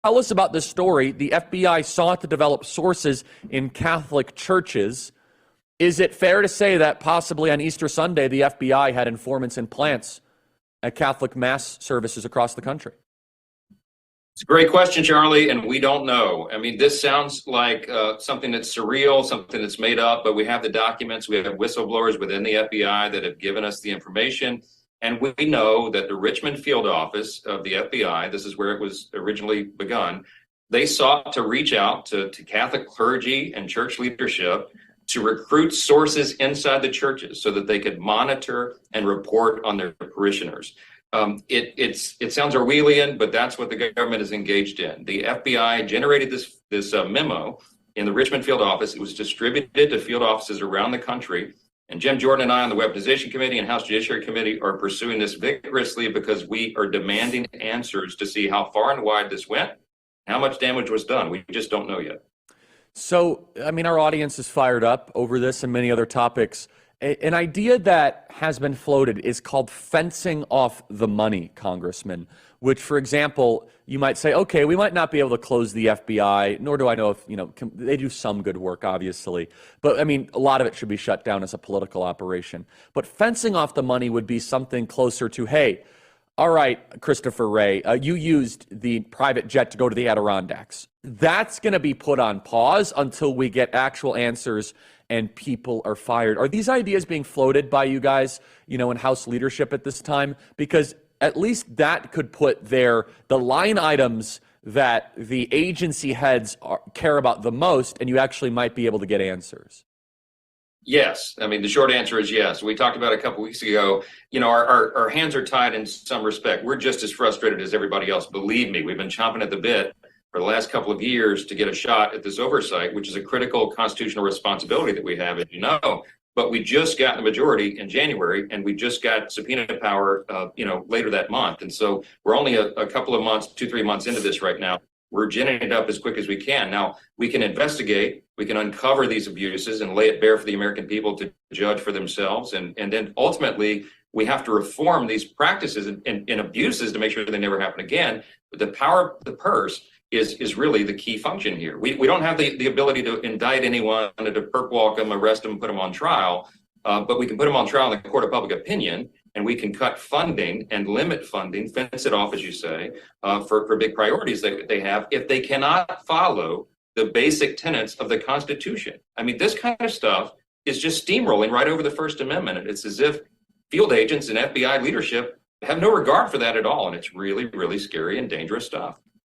tell us about this story. The FBI sought to develop sources in Catholic churches. Is it fair to say that possibly on Easter Sunday, the FBI had informants in plants at Catholic mass services across the country? It's a great question, Charlie, and we don't know. I mean, this sounds like something that's surreal, something that's made up, but we have the documents. We have whistleblowers within the FBI that have given us the information. And we know that the Richmond field office of the FBI, this is where it was originally begun, they sought to reach out to Catholic clergy and church leadership to recruit sources inside the churches so that they could monitor and report on their parishioners. It sounds Orwellian, but that's what the government is engaged in. The FBI generated this memo in the Richmond field office. It was distributed to field offices around the country. And Jim Jordan and I on the Weaponization Committee and House Judiciary Committee are pursuing this vigorously because we are demanding answers to see how far and wide this went, how much damage was done. We just don't know yet. So, I mean, our audience is fired up over this and many other topics. An idea that has been floated is called fencing off the money, Congressman, which, for example, you might say, okay, we might not be able to close the FBI, nor do I know if, they do some good work, obviously. But, I mean, a lot of it should be shut down as a political operation. But fencing off the money would be something closer to, hey, all right, Christopher Wray, you used the private jet to go to the Adirondacks. That's going to be put on pause until we get actual answers and people are fired. Are these ideas being floated by you guys, in House leadership at this time? Because at least that could put the line items that the agency heads care about the most, and you actually might be able to get answers. Yes. I mean, the short answer is yes. We talked about a couple weeks ago, our hands are tied in some respect. We're just as frustrated as everybody else. Believe me, we've been chomping at the bit for the last couple of years to get a shot at this oversight, which is a critical constitutional responsibility that we have, as you know. But we just got the majority in January, and we just got subpoena power, later that month. And so we're only a couple of months, 2-3 months into this right now. We're ginning it up as quick as we can. Now, we can investigate, we can uncover these abuses and lay it bare for the American people to judge for themselves. And then ultimately, we have to reform these practices and abuses to make sure they never happen again. But the power of the purse is really the key function here. We don't have the ability to indict anyone, to perp walk them, arrest them, put them on trial, but we can put them on trial in the court of public opinion, and we can cut funding and limit funding, fence it off, as you say, for big priorities that they have if they cannot follow the basic tenets of the Constitution. I mean, this kind of stuff is just steamrolling right over the First Amendment. It's as if field agents and FBI leadership have no regard for that at all, and it's really, really scary and dangerous stuff.